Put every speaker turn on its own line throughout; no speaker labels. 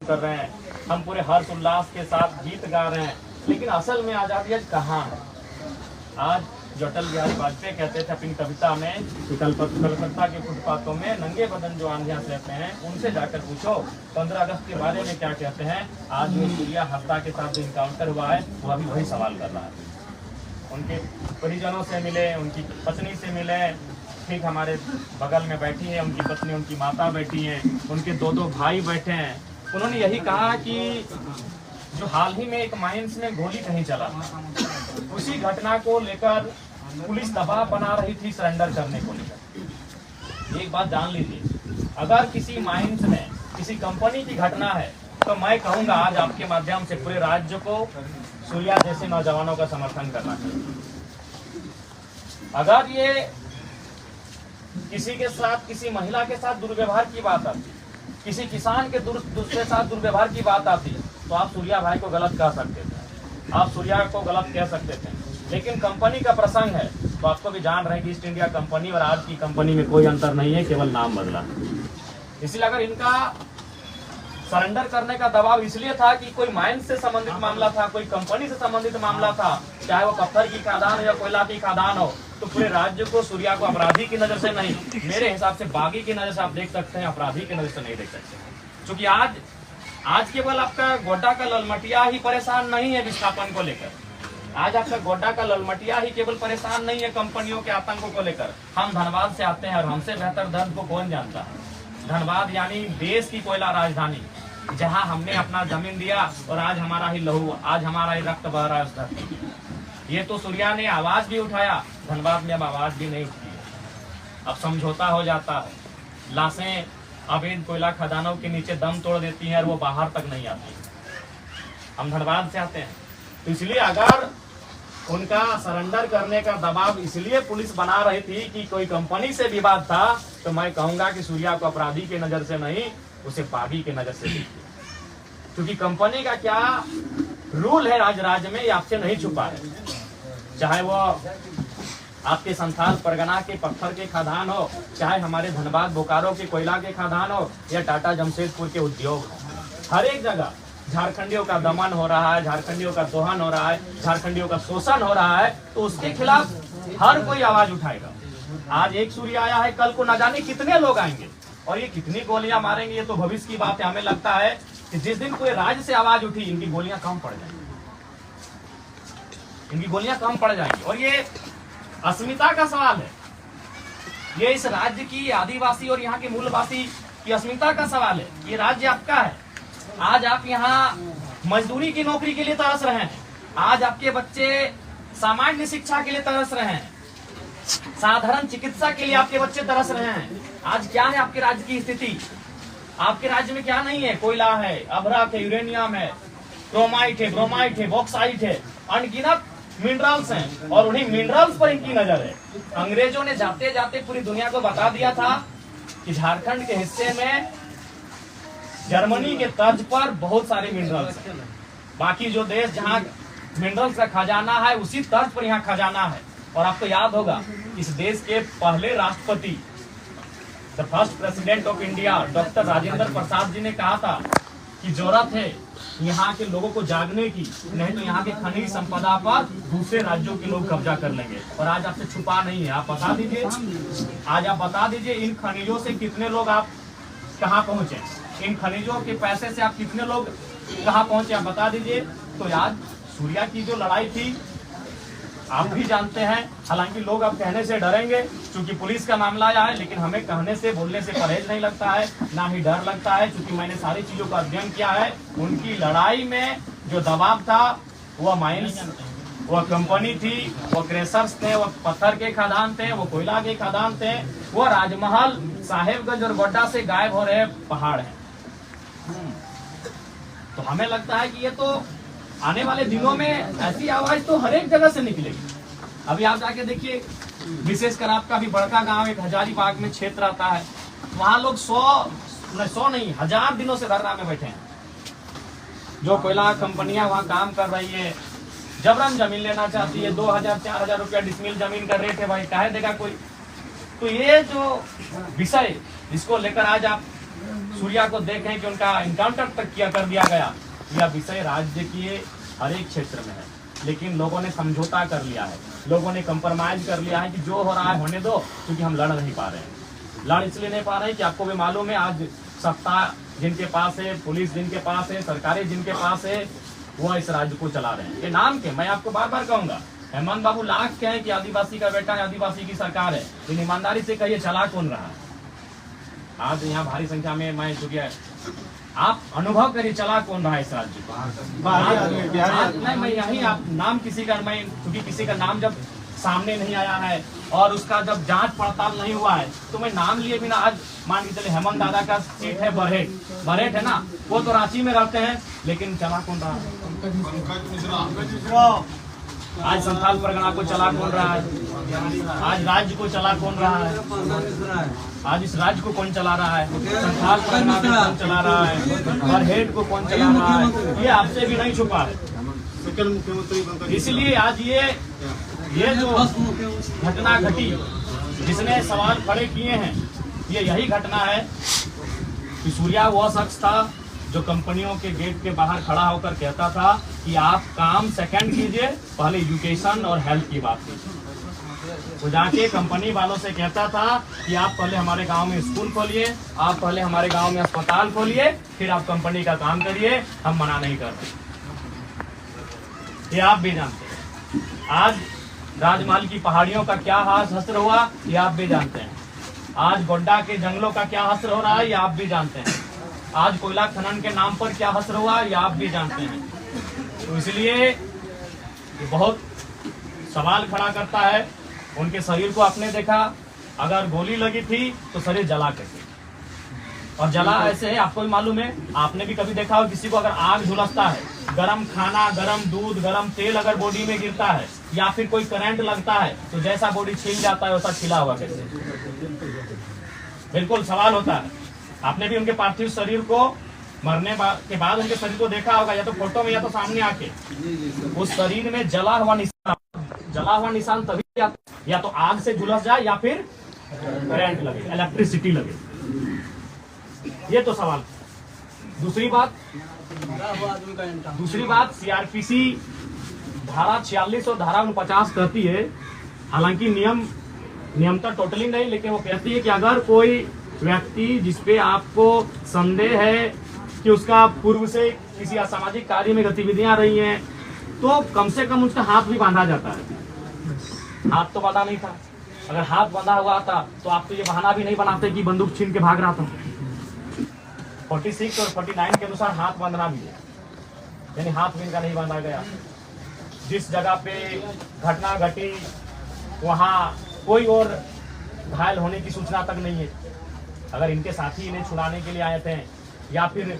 कर रहे हैं, हम पूरे हर्ष उल्लास के साथ गीत गा रहे हैं, लेकिन असल में आजादी आज कहाँ है? आज जो अटल बिहारी वाजपेयी कहते थे अपनी कविता में कि कलकत्ता के फुटपाथों में नंगे बदन जो आंधियां सहते हैं, उनसे जाकर पूछो 15 अगस्त के बारे में क्या कहते हैं। आज में सूर्या हफ्ता के साथ जो इनकाउंटर हुआ है वो अभी वही सवाल कर रहा है। उनके परिजनों से मिले, उनकी पत्नी से मिले, ठीक हमारे बगल में बैठी है उनकी पत्नी, उनकी माता बैठी है, उनके दो भाई बैठे हैं। उन्होंने यही कहा कि जो हाल ही में एक माइंस में गोली कहीं चला, उसी घटना को लेकर पुलिस दबाव बना रही थी सरेंडर करने को लेकर। एक बात जान लीजिए, अगर किसी माइंस में किसी कंपनी की घटना है तो मैं कहूंगा आज आपके माध्यम से पूरे राज्य को सूर्या जैसे नौजवानों का समर्थन करना चाहिए। अगर ये किसी के साथ, किसी महिला के साथ दुर्व्यवहार की बात आती, किसी किसान के दूसरे साथ दुर्व्यवहार की बात आती, तो आप सूर्या भाई को गलत कह सकते थे, आप सूर्या को गलत कह सकते थे। लेकिन कंपनी का प्रसंग है तो आपको भी जान रहे हैं कि ईस्ट इंडिया कंपनी और आज की कंपनी में कोई अंतर नहीं है, केवल नाम बदला। इसलिए अगर इनका सरेंडर करने का दबाव इसलिए था कि कोई माइन से संबंधित मामला था, कोई कंपनी से संबंधित मामला था, चाहे वो पत्थर की खादान हो या कोयला की खादान हो, तो पूरे राज्य को सूर्या को अपराधी की नजर से नहीं, मेरे हिसाब से बागी की नजर से आप देख सकते हैं, अपराधी की नजर से नहीं देख सकते। क्योंकि आज केवल आपका गोड्डा का ललमटिया ही परेशान नहीं है विस्थापन को लेकर। आज आपका गोड्डा का ललमटिया ही केवल परेशान नहीं है कंपनियों के आतंकों को लेकर। हम धनबाद से आते हैं और हमसे बेहतर दर्द को कौन जानता है। धनबाद यानी देश की कोयला राजधानी, जहां हमने अपना जमीन दिया और आज हमारा ही लहू, आज हमारा ही रक्त बह रहा है उस धरती। ये तो सूर्या ने आवाज भी उठाया, धनबाद में अब आवाज भी नहीं उठती है। अब समझौता हो जाता है, लाशें अवैध कोयला खदानों के नीचे दम तोड़ देती हैं और वो बाहर तक नहीं आती। हम धनबाद से आते हैं, तो इसलिए अगर उनका सरेंडर करने का दबाव इसलिए पुलिस बना रही थी कि कोई कंपनी से विवाद था, तो मैं कहूंगा कि सूर्या को अपराधी की नजर से नहीं, उसे बागी की नजर से देखिए। क्योंकि कंपनी का क्या रूल है आज राज्य में, ये आपसे नहीं छुपा है। चाहे वो आपके संथाल परगना के पत्थर के खदान हो, चाहे हमारे धनबाद बोकारो के कोयला के खदान हो, या टाटा जमशेदपुर के उद्योग हो, हर एक जगह झारखंडियों का दमन हो रहा है, झारखंडियों का दोहन हो रहा है, झारखंडियों का शोषण हो रहा है, तो उसके खिलाफ हर कोई आवाज उठाएगा। आज एक सूर्य आया है, कल को न जाने कितने लोग आएंगे और ये कितनी गोलियां मारेंगे, ये तो भविष्य की बात है। हमें लगता है कि जिस दिन पूरे राज्य से आवाज उठी, इनकी गोलियां कम पड़ जाएंगी, इनकी गोलियां कम पड़ जाएंगी। और ये अस्मिता का सवाल है, ये इस राज्य की आदिवासी और यहाँ के मूलवासी की अस्मिता का सवाल है। ये राज्य आपका है। आज आप यहाँ मजदूरी की नौकरी के लिए तरस रहे हैं, आज आपके बच्चे सामान्य शिक्षा के लिए तरस रहे हैं, साधारण चिकित्सा के लिए आपके बच्चे तरस रहे हैं। आज क्या है आपके राज्य की स्थिति? आपके राज्य में क्या नहीं है? कोयला है, अभ्रक है, यूरेनियम है, क्रोमाइट है, ब्रोमाइट है, बॉक्साइट है, अनगिनत मिनरल्स हैं, और उन्हीं मिनरल्स पर इनकी नजर है। अंग्रेजों ने जाते जाते पूरी दुनिया को बता दिया था कि झारखंड के हिस्से में जर्मनी के तर्ज पर बहुत सारे मिनरल्स हैं। बाकी जो देश जहां मिनरल्स का खजाना है, उसी तर्ज पर यहाँ खजाना है। और आपको याद होगा, इस देश के पहले राष्ट्रपति, the first president of India, doctor Rajendra Prasad ji ने कहा था कि जरूरत है यहाँ के लोगों को जागने की, नहीं तो यहाँ के खनिज संपदा पर दूसरे राज्यों के लोग कब्जा कर लेंगे। और आज आपसे छुपा नहीं है, आप बता दीजिए, आज आप बता दीजिए इन खनिजों से कितने लोग आप कहाँ पहुंचे, इन खनिजों के पैसे से आप कितने लोग कहाँ पहुंचे, आप बता दीजिए। तो आज सूर्या की जो लड़ाई थी आप भी जानते हैं, हालांकि लोग अब कहने से डरेंगे क्योंकि पुलिस का मामला आया है, लेकिन हमें कहने से, बोलने से परहेज नहीं लगता है, ना ही डर लगता है, क्योंकि मैंने सारी चीजों का अध्ययन किया है। उनकी लड़ाई में जो दबाव था, वह माइंस, वह कंपनी थी, वो क्रेशर्स थे, वो पत्थर के खदान थे, वो कोयला के खदान थे, वो राजमहल, साहेबगंज और गोड्डा से गायब हो रहे पहाड़ है। तो हमें लगता है कि ये तो आने वाले दिनों में ऐसी आवाज तो हर एक जगह से निकलेगी। अभी आप जाके देखिए, विशेषकर आपका भी बड़का गांव एक हजारीबाग में क्षेत्र आता है, वहां लोग 100 नहीं 1000 दिनों से धरना में बैठे हैं। जो कोयला कंपनियां वहां काम कर रही है, जबरन जमीन लेना चाहती है, 2000-4000 रुपया डिसमिल जमीन का रेट है भाई, काहे देगा कोई। तो ये जो विषय, इसको लेकर आज आप सूर्या को देखें कि उनका इनकाउंटर तक किया कर दिया गया। यह विषय राज्य के हर एक क्षेत्र में है, लेकिन लोगों ने समझौता कर लिया है, लोगों ने कंप्रोमाइज कर लिया है कि जो हो रहा है होने दो, क्योंकि हम लड़ नहीं पा रहे हैं। लड़ इसलिए नहीं पा रहे कि आपको भी मालूम है, आज सत्ता जिनके पास है, पुलिस जिनके पास है, सरकारें जिनके पास है, वो इस राज्य को चला रहे हैं। ये नाम के मैं आपको बार बार कहूंगा, हेमंत बाबू लाख कहें कि आदिवासी का बेटा है, आदिवासी की सरकार है, लेकिन ईमानदारी से कहिए चला कौन रहा है? आज यहाँ भारी संख्या में मैं चुकी है, आप अनुभव करिए चला कौन रहा है इस राज्य को। नहीं मैं यही आप नाम किसी का, मैं क्योंकि किसी का नाम जब सामने नहीं आया है और उसका जब जांच पड़ताल नहीं हुआ है, तो मैं नाम लिए बिना आज मान के चले हेमंत दादा का सीट है बरहेट है ना, वो तो रांची में रहते हैं, लेकिन चला कौन रहा है? आज संथाल परगना को चला कौन रहा है? आज राज्य को चला कौन रहा है? आज इस राज्य को कौन चला रहा है? संथाल परगना को कौन चला रहा है? बरहेट को कौन चला रहा है? ये आपसे भी नहीं छुपा है। इसलिए आज ये जो घटना घटी, जिसने सवाल खड़े किए हैं, ये यही घटना है कि सूर्या वो शख्स था जो कंपनियों के गेट के बाहर खड़ा होकर कहता था कि आप काम सेकंड कीजिए, पहले एजुकेशन और हेल्थ की बात कीजिए। वो जाके कंपनी वालों से कहता था कि आप पहले हमारे गांव में स्कूल खोलिए, आप पहले हमारे गांव में अस्पताल खोलिए, फिर आप कंपनी का काम करिए, हम मना नहीं कर रहे। ये आप भी जानते हैं। आज राजमहल की पहाड़ियों का क्या हश्र हुआ, ये आप भी जानते हैं। आज गोड्डा के जंगलों का क्या हश्र हो रहा है, ये आप भी जानते हैं। आज कोयला खनन के नाम पर क्या हश्र हुआ, ये आप भी जानते हैं। तो इसलिए ये बहुत सवाल खड़ा करता है। उनके शरीर को आपने देखा, अगर गोली लगी थी तो शरीर जला कैसे, और जला ऐसे है, आपको भी मालूम है, आपने भी कभी देखा हो किसी को अगर आग झुलसता है, गरम खाना, गरम दूध, गरम तेल अगर बॉडी में गिरता है या फिर कोई करंट लगता है, तो जैसा बॉडी छिल जाता है वैसा छिला हुआ कैसे? बिल्कुल सवाल होता है। आपने भी उनके पार्थिव शरीर को मरने के बाद उनके शरीर को देखा होगा, या तो फोटो में या तो सामने आके। उस शरीर में जला हुआ निशान तभी या तो आग से झुलस जाए या फिर करंट लगे, इलेक्ट्रिसिटी लगे। ये तो सवाल। दूसरी बात सीआरपीसी धारा 46 और धारा 49 कहती है, हालांकि नियमता टोटली नहीं, लेकिन वो कहती है कि अगर कोई व्यक्ति जिसपे आपको संदेह है कि उसका पूर्व से किसी असामाजिक कार्य में गतिविधियां रही हैं, तो कम से कम उसका हाथ भी बांधा जाता है। हाथ तो बांधा नहीं था, अगर हाथ बांधा हुआ था तो आप तो ये बहाना भी नहीं बनाते कि बंदूक छीन के भाग रहा था। 46 और 49 के अनुसार हाथ बांधना भी है, यानी हाथ भी इनका नहीं बांधा गया। जिस जगह पे घटना घटी वहां कोई और घायल होने की सूचना तक नहीं है। अगर इनके साथी इन्हें छुड़ाने के लिए आए थे या फिर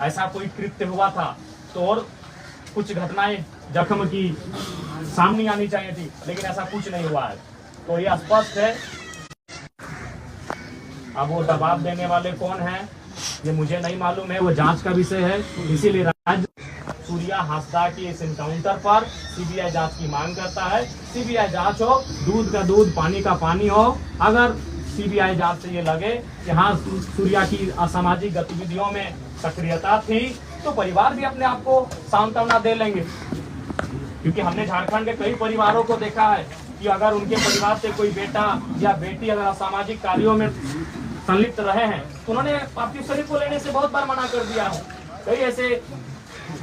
ऐसा कोई कृत्य हुआ था तो और कुछ घटनाएं जख्म की सामने आनी चाहिए थी, लेकिन ऐसा कुछ नहीं हुआ है। तो ये स्पष्ट है। अब वो दबाव देने वाले कौन हैं ये मुझे नहीं मालूम है, वो जांच का विषय है। इसीलिए राज्य सूर्या हांसदा की इस एनकाउंटर पर सीबीआई जांच की मांग करता है। सीबीआई जांच हो, दूध का दूध पानी का पानी हो। अगर सीबीआई जांच से ये लगे कि हाँ सूर्या की असामाजिक गतिविधियों में सक्रियता थी, तो परिवार भी अपने आप को सांत्वना दे लेंगे। क्योंकि हमने झारखंड के कई परिवारों को देखा है कि अगर उनके परिवार से कोई बेटा या बेटी अगर असामाजिक कार्यों में संलिप्त रहे हैं तो उन्होंने पार्थिव शरीर को लेने से बहुत बार मना कर दिया है। कई ऐसे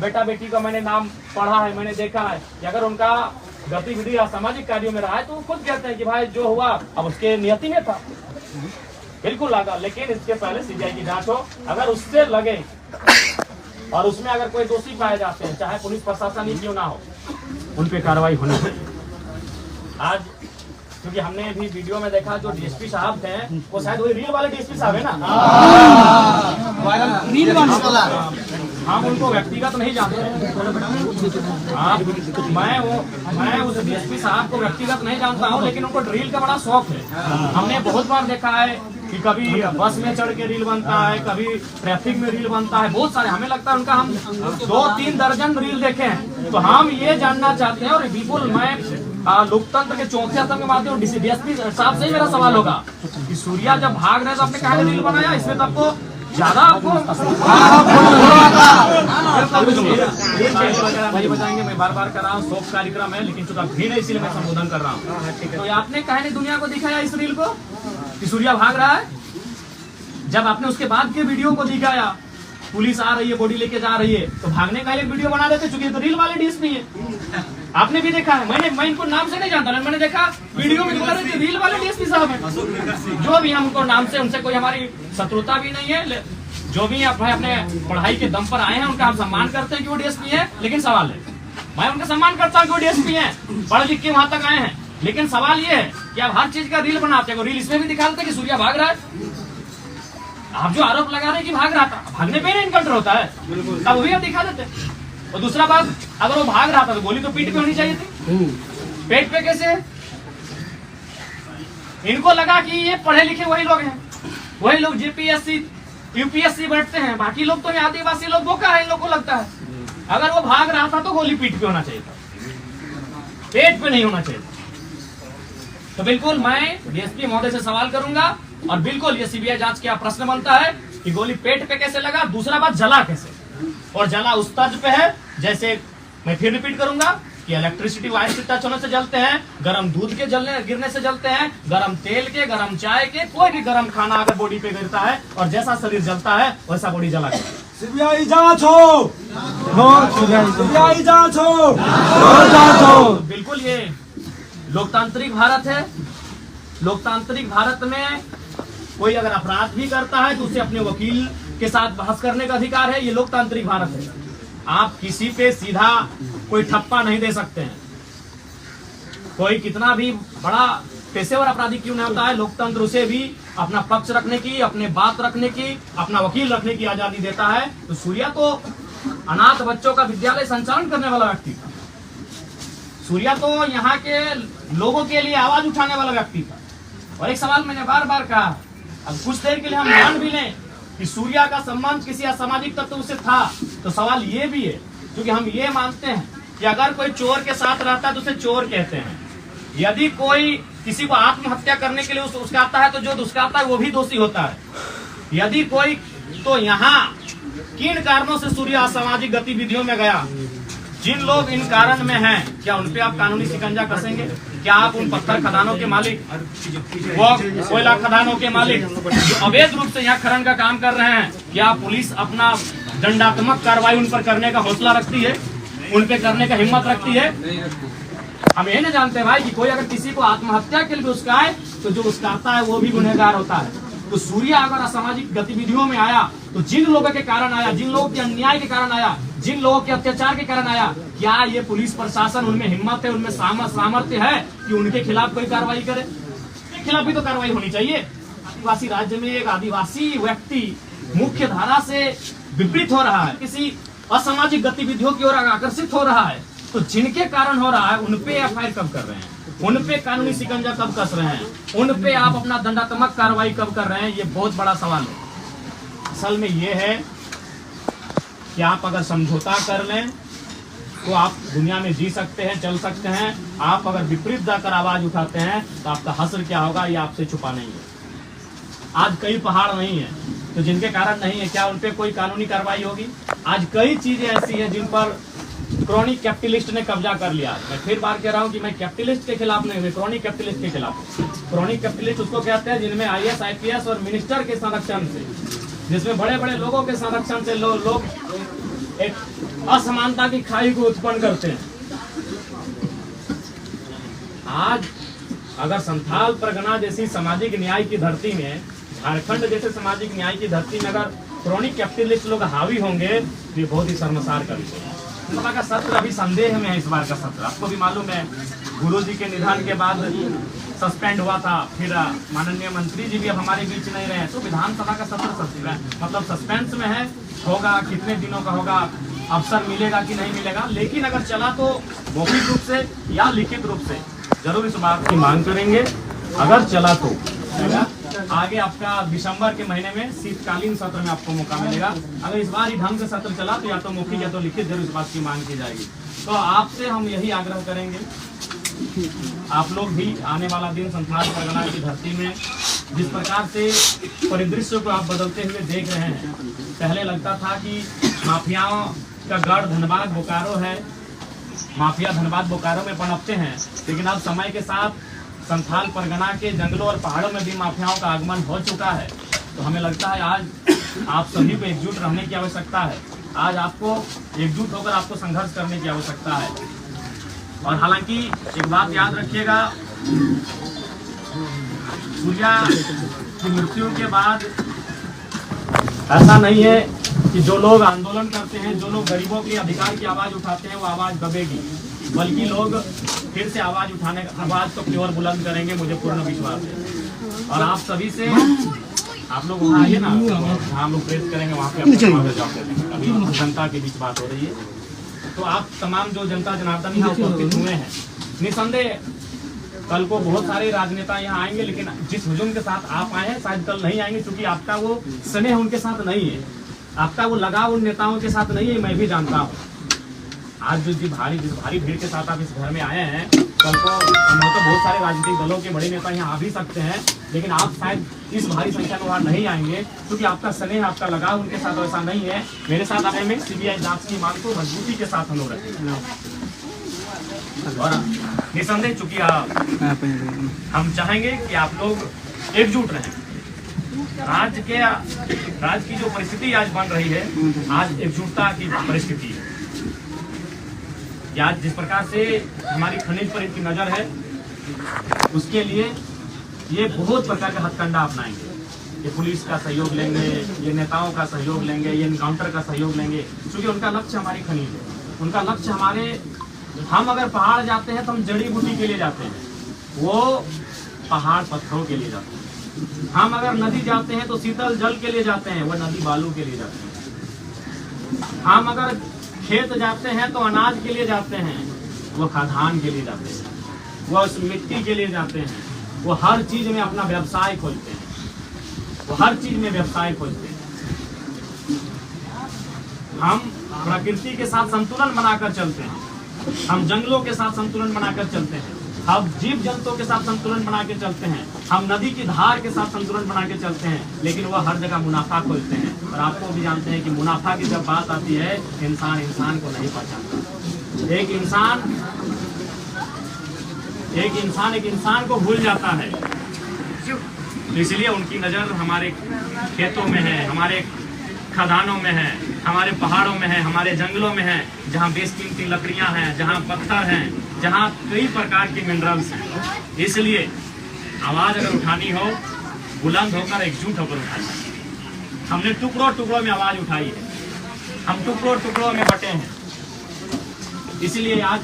बेटा बेटी का मैंने नाम पढ़ा है, मैंने देखा है कि अगर उनका गतिविधि असामाजिक कार्यों में रहा है तो वो खुद कहते हैं कि भाई जो हुआ अब उसके नियति में था, बिल्कुल लगा। लेकिन इसके पहले सीबीआई की जांच हो, अगर उससे लगे और उसमें अगर कोई दोषी पाए जाते हैं, चाहे पुलिस प्रशासन ही क्यों ना हो, उन पे कार्रवाई होनी चाहिए। आज क्योंकि हमने भी वीडियो में देखा जो डीएसपी साहब थे वो शायद वही रील वाले डीएसपी साहब है ना, हम उनको व्यक्तिगत नहीं जानते। मैं उस डीएसपी साहब को व्यक्तिगत नहीं जानता हूँ, लेकिन उनको रील का बड़ा शौक है। हमने बहुत बार देखा है कि कभी बस में चढ़ के रील बनता है, कभी ट्रैफिक में रील बनता है, बहुत सारे। हमें लगता है उनका हम 2-3 दर्जन रील देखे हैं। तो हम ये जानना चाहते हैं, और बिल्कुल मैं लोकतंत्र के चौथे स्तंभ के माध्यम डीएसपी साहब से ही मेरा सवाल होगा कि सूर्या जब भाग रहे तो आपने कहा रील बनाया, इसमें तो आपको ज्यादा आपको वही बताएंगे। मैं बार बार कर रहा हूँ, शोक कार्यक्रम है, लेकिन चूंकि भीड़ है इसीलिए मैं संबोधन कर रहा हूँ। तो आपने कहा दुनिया को दिखाया इस रील को कि सूर्या भाग रहा है। जब आपने उसके बाद के वीडियो को दिखाया, पुलिस आ रही है, बॉडी लेके जा रही है, तो भागने का एक वीडियो बना देते, चूंकि तो रील वाले डीएसपी है। आपने भी देखा है, मैं इनको नाम से नहीं जानता, मैंने देखा वीडियो में रील वाले डीएसपी साहब है। जो भी हम उनको नाम से, उनसे कोई हमारी शत्रुता भी नहीं है। जो भी आप अपने पढ़ाई के दम पर आए हैं उनका हम सम्मान करते हैं कि वो डीएसपी है। लेकिन सवाल है, मैं उनका सम्मान करता हूँ कि वो डीएसपी है, पढ़ लिख के वहां तक आए हैं। लेकिन सवाल ये है कि आप हर चीज का रील बनाते हैं, रील इसमें भी दिखा देते कि सूर्या भाग रहा है। आप जो आरोप लगा रहे हैं कि भाग रहा था, भागने पे नहीं इनकाउंटर होता है, तब भी आप दिखा देते। और दूसरा बात, अगर वो भाग रहा था तो गोली तो पीठ पे होनी चाहिए थी, पेट पे कैसे? इनको लगा कि ये पढ़े लिखे वही लोग हैं, वही लोग जेपीएससी यूपीएससी बैठते हैं, बाकी लोग तो ये आदिवासी लोग बोका है, इन लोग को लगता है। अगर वो भाग रहा था तो गोली पीठ पे होना चाहिए था, पेट पे नहीं होना चाहिए। तो बिल्कुल मैं डीएसपी महोदय से सवाल करूंगा, और बिल्कुल ये सीबीआई जांच का प्रश्न बनता है कि गोली पेट पे कैसे लगा। दूसरा बात, जला कैसे? और जला उस तर्ज पे है जैसे, मैं फिर रिपीट करूंगा कि इलेक्ट्रिसिटी वायर से टच होने से जलते हैं, गरम दूध के गिरने से जलते हैं, गरम तेल के, गरम चाय के, कोई भी गरम खाना अगर बॉडी पे गिरता है और जैसा शरीर जलता है वैसा बॉडी जला है।
सीबीआई जांच हो, सीबीआई जांच हो।
बिल्कुल ये लोकतांत्रिक भारत है। लोकतांत्रिक भारत में कोई अगर अपराध भी करता है तो उसे अपने वकील के साथ बहस करने का अधिकार है। ये लोकतांत्रिक भारत है। आप किसी पे सीधा कोई ठप्पा नहीं दे सकते हैं। कोई कितना भी बड़ा पेशेवर अपराधी क्यों नहीं होता है, लोकतंत्र उसे भी अपना पक्ष रखने की, अपने बात रखने की, अपना वकील रखने की आजादी देता है। तो सूर्या तो अनाथ बच्चों का विद्यालय संचालन करने वाला व्यक्ति था। सूर्या तो यहाँ के लोगों के लिए आवाज उठाने वाला व्यक्ति था। और एक सवाल मैंने बार बार कहा, अब कुछ देर के लिए हम मान भी लें कि सूर्या का संबंध किसी असामाजिक तत्व से था, तो सवाल ये भी है, क्योंकि हम ये मानते हैं कि अगर कोई चोर के साथ रहता है तो उसे चोर कहते हैं। यदि कोई किसी को आत्महत्या करने के लिए उस्काता है तो जो उस्काता है वो भी दोषी होता है। यदि कोई, तो यहाँ किन कारणों से सूर्या असामाजिक गतिविधियों में गया, जिन लोग इन कारण में हैं, क्या उनपे आप कानूनी शिकंजा कसेंगे? क्या आप उन पत्थर खदानों के मालिक, वो कोयला खदानों के मालिक जो अवैध रूप से यहाँ खनन का काम कर रहे हैं, क्या पुलिस अपना दंडात्मक कार्रवाई उन पर करने का हौसला रखती है, उन पे करने का हिम्मत रखती है? हम ये नहीं जानते भाई कि कोई अगर किसी को आत्महत्या के लिए उस्काए तो जो उस्काता है वो भी गुनहगार होता है। तो सूर्या अगर असामाजिक गतिविधियों में आया तो जिन लोगों के कारण आया, जिन लोगों के अन्याय के कारण आया, जिन लोगों के अत्याचार के कारण आया, क्या ये पुलिस प्रशासन, उनमें हिम्मत है, उनमें सामर्थ्य है कि उनके खिलाफ कोई कार्रवाई करे? उनके खिलाफ भी तो कार्रवाई होनी चाहिए। आदिवासी राज्य में एक आदिवासी व्यक्ति मुख्य धारा से विपरीत हो रहा है, किसी असामाजिक गतिविधियों की ओर आकर्षित हो रहा है, तो जिनके कारण हो रहा है उनपे एफआईआर कब कर रहे हैं, उनपे कानूनी शिकंजा कब कस रहे हैं, उनपे आप अपना दंडात्मक कार्रवाई कब कर रहे हैं? ये बहुत बड़ा सवाल है। असल में ये है कि आप अगर समझौता कर लें तो आप दुनिया में जी सकते हैं, चल सकते हैं। आप अगर विपरीत जाकर आवाज उठाते हैं तो आपका हश्र क्या होगा ये आपसे छुपा नहीं है। आज कई पहाड़ नहीं है तो जिनके कारण नहीं है, क्या उनपे कोई कानूनी कार्रवाई होगी? आज कई चीजें ऐसी हैं जिन पर क्रॉनिक कैपिटलिस्ट ने कब्जा कर लिया। मैं फिर बार कह रहा हूं कि मैं कैपिटलिस्ट के खिलाफ नहीं, मैं क्रॉनिक कैपिटलिस्ट के खिलाफ हूं। क्रॉनिक कैपिटलिस्ट उसको कहते हैं जिनमें आईएएस, आईपीएस और मिनिस्टर के संरक्षण से, जिसमें बड़े बड़े लोगों के संरक्षण से लोग एक असमानता की खाई को उत्पन्न करते हैं। आज अगर संथाल परगना जैसी सामाजिक न्याय की धरती में, झारखंड जैसे सामाजिक न्याय की धरती में अगर क्रॉनिक कैपिटलिस्ट लोग हावी होंगे तो ये बहुत ही शर्मसार का विषय है। सभा का सत्र अभी संदेह में है। इस बार का सत्र आपको भी मालूम है, गुरुजी के निधन के बाद सस्पेंड हुआ था, फिर माननीय मंत्री जी भी अब हमारे बीच नहीं रहे, तो विधानसभा का सत्र मतलब सस्पेंस में है। होगा कितने दिनों का होगा, अवसर मिलेगा कि नहीं मिलेगा, लेकिन अगर चला तो मौखिक रूप से या लिखित रूप से जरूर इस बात की मांग करेंगे। अगर चला तो आगे आपका दिसंबर के महीने में शीतकालीन सत्र में आपको मौका मिलेगा। अगर इस बार ही ढंग से सत्र चला तो या तो मौखिक या तो लिखित जरूर इस बात की मांग की जाएगी। तो आपसे हम यही आग्रह करेंगे, आप लोग भी आने वाला दिन संथाल परगना की धरती में जिस प्रकार से परिदृश्य को आप बदलते हुए देख रहे हैं, पहले लगता था कि माफियाओं का गढ़ धनबाद बोकारो है, माफिया धनबाद बोकारो में पनपते हैं, लेकिन अब समय के साथ संथाल परगना के जंगलों और पहाड़ों में भी माफियाओं का आगमन हो चुका है। तो हमें लगता है आज आप सभी को एकजुट रहने की आवश्यकता है। आज आपको एकजुट होकर आपको संघर्ष करने की आवश्यकता है। और हालांकि एक बात याद रखिएगा, सूर्या की मृत्यु के बाद ऐसा नहीं है कि जो लोग आंदोलन करते हैं, जो लोग गरीबों के अधिकार की आवाज उठाते हैं, वो आवाज दबेगी, बल्कि लोग फिर से आवाज को अपनी ओर बुलंद करेंगे, मुझे पूर्ण विश्वास है। और आप सभी से, आप लोग वहाँ आइए ना, हम लोग प्रेस करेंगे वहाँ पे अभी जनता के बीच बात हो रही है। तो आप तमाम जो जनता जनार्दन यहाँ उपस्थित हुए हैं, निसंदेह कल को बहुत सारे राजनेता यहाँ आएंगे, लेकिन जिस हुजूम के साथ आप आए हैं शायद कल नहीं आएंगे, क्योंकि आपका वो स्नेह उनके साथ नहीं है, आपका वो लगाव उन नेताओं के साथ नहीं है, मैं भी जानता हूँ। आज जिस भारी भीड़ के साथ आप इस घर में आए हैं, कल को बहुत सारे राजनीतिक दलों के बड़े नेता यहाँ आ भी सकते हैं, लेकिन आप शायद इस भारी संख्या में वहाँ नहीं आएंगे, क्योंकि आपका स्नेह, आपका लगाव उनके साथ वैसा नहीं है। मेरे साथ आने में सीबीआई जांच की मांग को मजबूती के साथ हम लोग रखेंगे। और निसंदेह चूंकि हम चाहेंगे कि आप लोग एकजुट रहें। राज्य की जो परिस्थिति आज बन रही है, आज एकजुटता की परिस्थिति है। आज जिस प्रकार से हमारी खनिज पर इनकी नजर है, उसके लिए ये बहुत प्रकार के हथकंडा अपनाएंगे। ये पुलिस का सहयोग लेंगे, ये नेताओं का सहयोग लेंगे, ये इनकाउंटर का सहयोग लेंगे, क्योंकि उनका लक्ष्य हमारी खनिज है, उनका लक्ष्य हमारे। हम अगर पहाड़ जाते हैं तो हम जड़ी बूटी के लिए जाते हैं, वो पहाड़ पत्थरों के लिए जाते हैं। हम अगर नदी जाते हैं तो शीतल जल के लिए जाते हैं, वो नदी बालू के लिए जाते हैं। हम अगर खेत जाते हैं तो अनाज के लिए जाते हैं, वो खाद्यान्न के लिए जाते हैं, वो उस मिट्टी के लिए जाते हैं, वो हर चीज में अपना व्यवसाय खोलते हैं, वो हर चीज में व्यवसाय खोलते हैं। हम प्रकृति के साथ संतुलन बनाकर चलते हैं, हम जंगलों के साथ संतुलन बनाकर चलते हैं, हम जीव जंतुओं के साथ संतुलन बना के चलते हैं, हम नदी की धार के साथ संतुलन बना के चलते हैं, लेकिन वह हर जगह मुनाफा खोजते हैं। और आपको भी जानते हैं कि मुनाफा की जब बात आती है, इंसान इंसान को नहीं पहचानता। एक इंसान को भूल जाता है। तो इसलिए उनकी नजर हमारे खेतों में है, हमारे खदानों में है, हमारे पहाड़ों में है, हमारे जंगलों में है, जहाँ बेशकीमती लकड़ियाँ हैं, जहाँ पत्थर हैं, जहाँ कई प्रकार के मिनरल्स हैं। इसलिए आवाज अगर उठानी हो, बुलंद होकर एकजुट होकर उठानी है। हमने टुकड़ों में आवाज उठाई है, हम टुकड़ों में बटे हैं। इसलिए आज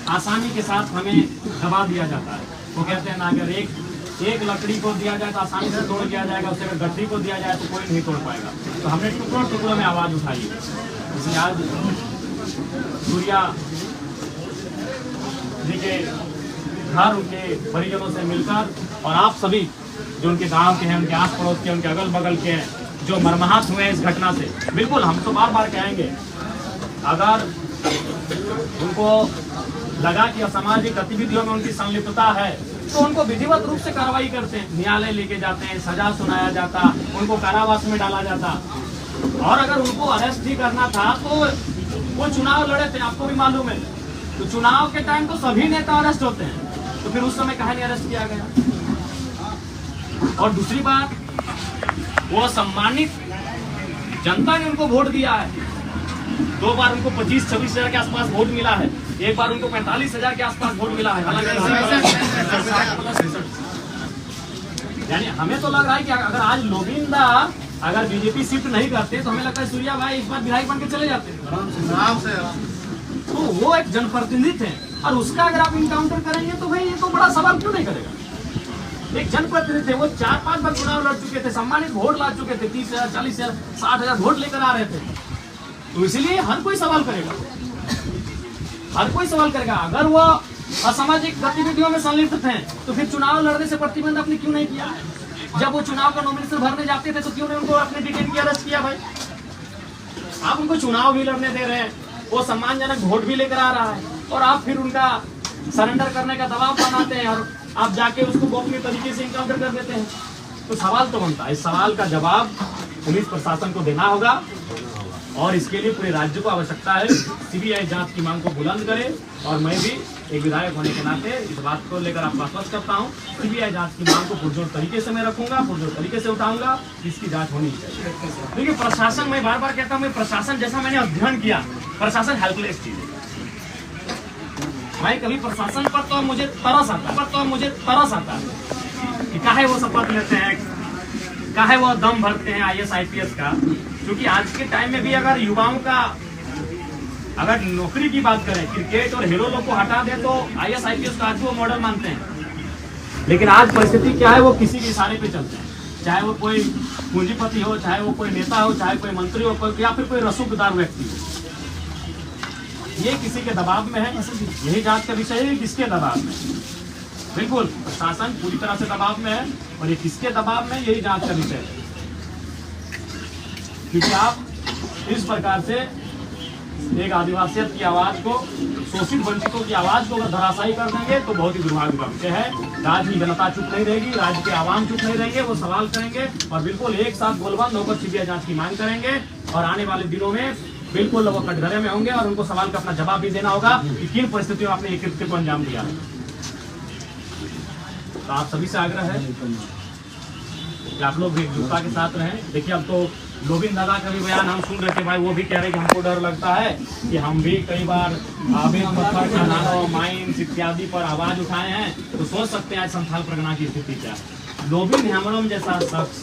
आसानी के साथ हमें दबा दिया जाता है। वो कहते हैं ना, अगर एक लकड़ी को दिया जाए तो आसानी से तोड़ दिया जाएगा, उससे अगर गड्ढी को दिया जाए तो कोई नहीं तोड़ पाएगा। तो हमने टुकड़ों में आवाज उठाई है। इसलिए आज सूर्या जी के घर उनके परिजनों से मिलकर, और आप सभी जो उनके गांव के हैं, उनके आस पड़ोस के, उनके अगल बगल के हैं, जो मर्माहत हुए हैं इस घटना से, बिल्कुल हम तो बार बार कहेंगे, अगर उनको लगा कि असामाजिक गतिविधियों में उनकी संलिप्तता है तो उनको विधिवत रूप से कार्रवाई करते हैं, न्यायालय लेके जाते हैं, सजा सुनाया जाता, उनको कारावास में डाला जाता। और अगर उनको अरेस्ट भी करना था तो वो चुनाव लड़े थे, आपको भी मालूम है। तो चुनाव के टाइम तो सभी नेता अरेस्ट होते हैं, तो फिर उस समय कहीं नहीं अरेस्ट किया गया। और दूसरी बात, वो सम्मानित जनता ने उनको वोट दिया है। 2 बार उनको 25-26 हजार के आसपास वोट मिला है, एक बार उनको 45 हजार के आसपास वोट मिला है। यानी हमें तो लग रहा है कि अगर आज लोगिंदा अगर बीजेपी शिफ्ट नहीं करते तो हमें लगता है सूर्या भाई इस बार विधायक बन के चले जाते। तो वो एक जनप्रतिनिधि थे, और उसका अगर आप इनकाउंटर करेंगे तो भाई ये तो बड़ा सवाल क्यों नहीं करेगा। एक जनप्रतिनिधि थे, वो 4-5 बार चुनाव लड़ चुके थे, सम्मानित वोट ला चुके थे, 30,000, 40,000, 60,000 वोट लेकर आ रहे थे। तो इसलिए हर कोई सवाल करेगा, हर कोई सवाल करेगा। अगर वो असामाजिक गतिविधियों में संलिप्त थे तो फिर चुनाव लड़ने से प्रतिबंध आपने क्यों नहीं किया? जब वो चुनाव का नॉमिनेशन भरने जाते थे तो क्यों नहीं उनको अपने डिटेन किया, अरेस्ट किया? भाई आप उनको चुनाव भी लड़ने दे रहे हैं, वो सम्मानजनक वोट भी लेकर आ रहा है, और आप फिर उनका सरेंडर करने का दबाव बनाते हैं, और आप जाके उसको गोपनीय तरीके से इनकाउंटर कर देते हैं। तो सवाल तो बनता है, इस सवाल का जवाब पुलिस प्रशासन को देना होगा और इसके लिए पूरे राज्य को आवश्यकता है सीबीआई जांच की मांग को बुलंद करे। और मैं भी एक विधायक होने के नाते इस बात को लेकर आपको आश्वस्त करता हूँ, सीबीआई जांच की मांग को पुरजोर तरीके से मैं रखूंगा, पुरजोर तरीके से उठाऊंगा, इसकी जांच होनी चाहिए। देखिए प्रशासन, मैं बार बार कहता हूँ, मैं प्रशासन जैसा मैंने अध्ययन किया, प्रशासन हेल्पलेस चीज है। भाई कभी प्रशासन पर तो मुझे तरस आता है कि काहे वो शपथ लेते हैं, काहे वो दम भरते हैं IAS IPS का। क्योंकि आज के टाइम में भी अगर युवाओं का अगर नौकरी की बात करें, क्रिकेट और हीरो लोग को हटा दें तो IAS IPS का आज भी वो मॉडल मानते हैं। लेकिन आज परिस्थिति क्या है, वो किसी के इशारे पे चलते हैं, चाहे वो कोई पूंजीपति हो, चाहे वो कोई नेता हो, चाहे कोई मंत्री हो, या फिर कोई रसूखदार व्यक्ति हो। ये किसी के दबाव में है, यही जांच का विषय है, किसके दबाव में। बिल्कुल प्रशासन पूरी तरह से दबाव में है और ये किसके दबाव में, यही जांच का विषय है। क्योंकि आप इस प्रकार से एक आदिवासियत की आवाज को, शोषित वंचितों की आवाज को अगर धराशायी कर देंगे तो बहुत ही दुर्भाग्य का विषय है। राज्य की जनता चुप नहीं रहेगी, राज्य के आवाम चुप नहीं रहेंगे, वो सवाल करेंगे और बिल्कुल एक साथ गोलबंद होकर सीबीआई जांच की मांग करेंगे। और आने वाले दिनों में बिल्कुल वो कटघरे में होंगे और उनको सवाल का अपना जवाब भी देना होगा कि किन परिस्थितियों में आपने एक कृत्य को अंजाम दिया है। तो आप सभी से आग्रह है कि आप लोग भी एकजुटता के साथ रहें। देखिए अब तो लोबिन दादा का भी बयान हम सुन रहे थे भाई, वो भी कह रहे कि हमको डर लगता है कि हम भी कई बार आबिद पत्थर खदानों, माइंस इत्यादि पर आवाज उठाए हैं, तो सोच सकते हैं आज संथाल परगना की स्थिति क्या है। लोबिन हेम्ब्रम जैसा शख्स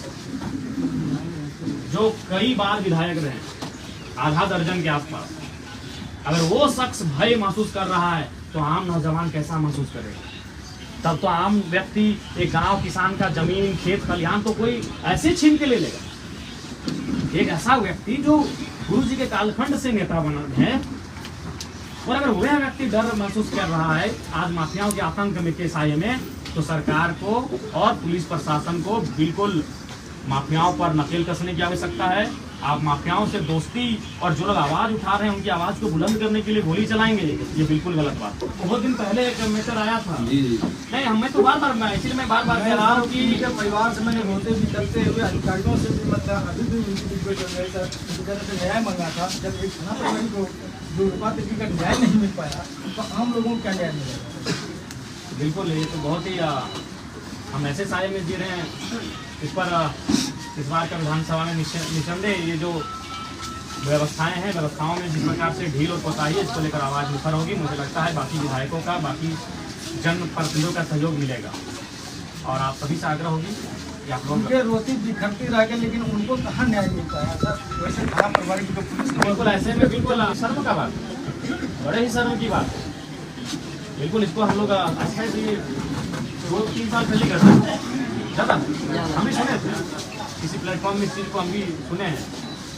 जो कई बार विधायक रहे, आधा दर्जन के आसपास, अगर वो शख्स भय महसूस कर रहा है तो आम नौजवान कैसा महसूस करेगा। तब तो आम व्यक्ति, एक गांव किसान का जमीन, खेत खलिहान तो कोई ऐसे छीन के ले लेगा। एक ऐसा व्यक्ति जो गुरु जी के कालखंड से नेता बना है, और अगर वह व्यक्ति डर महसूस कर रहा है आज माफियाओं के आतंक में के साये में, तो सरकार को और पुलिस प्रशासन को बिल्कुल माफियाओं पर नकेल कसने की आवश्यकता है। आप माफियाओं से दोस्ती और जो लोग आवाज उठा रहे हैं उनकी आवाज को बुलंद करने के लिए गोली चलाएंगे, ये बिल्कुल गलत बात है। बहुत दिन पहले एक मैटर आया था, नहीं हमें तो बार बार, इसलिए मैं बार बार कह रहा हूँ कि
परिवार से मैंने रोते भी करते हुए अधिकारियों से भी, मतलब अभी भी न्याय मांगा था। जब एक थाना प्रभारी को ₹2 का न्याय नहीं मिल पाया तो आम लोगों को क्या न्याय मिलेगा।
बिल्कुल ये तो बहुत ही हम ऐसे साये में जी रहे हैं। इस पर इस बार का विधानसभा में निसंदेह ये जो व्यवस्थाएं हैं, व्यवस्थाओं में जिस प्रकार से ढील और कोताही है, इसको लेकर आवाज मुखर होगी। मुझे लगता है बाकी विधायकों का, बाकी जनप्रतिनिधियों का सहयोग मिलेगा और आप सभी से आग्रह होगी कि आप लोग
उनके रोती बिखरती रह गए, लेकिन उनको कहाँ न्याय मिल पाया सर। वैसे थाना प्रभारी की तो पुलिस
बिल्कुल ऐसे में बिल्कुल शर्म का बात, बड़े ही शर्म की बात। बिल्कुल इसको हम लोग अच्छा से 2-3 साल पहले करते हैं, ज़्यादा हम भी सुने थे किसी प्लेटफॉर्म में, इस चीज़ को हम भी सुने हैं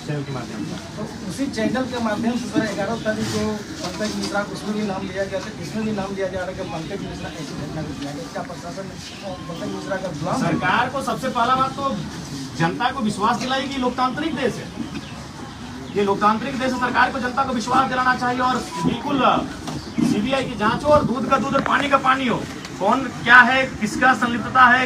चैनल के माध्यम से।
तो उसी चैनल के माध्यम से सर 11 तारीख को पंकज मिश्रा को उसमें भी नाम लिया गया था, इसमें भी नाम लिया जा रहा है कि पंकज मिश्रा ऐसी घटना को किया गया। क्या प्रशासन ने पंकज मिश्रा का गुलाम?
सरकार को सबसे पहला बात तो जनता को विश्वास दिलाई कि लोकतांत्रिक देश है, ये लोकतांत्रिक देश है। सरकार को जनता को विश्वास दिलाना चाहिए और बिल्कुल सीबीआई की जांच हो और दूध का दूध और पानी का पानी हो। कौन क्या है, किसका संलिप्तता है,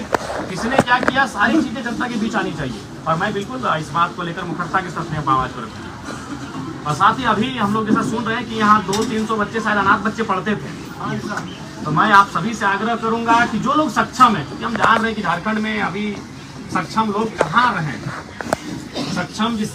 किसने क्या किया, सारी चीजें जनता के बीच आनी चाहिए। और मैं बिल्कुल इस बात को लेकर मुखरता के साथ में आवाज पर रखूंगा। और साथ ही अभी हम लोग जैसा सुन रहे हैं कि यहाँ 200-300 बच्चे, शायद अनाथ बच्चे पढ़ते थे, तो मैं आप सभी से आग्रह करूंगा कि जो लोग सक्षम है, क्योंकि हम जान रहे हैं कि झारखंड में अभी सक्षम लोग कहाँ रहे, सक्षम जिस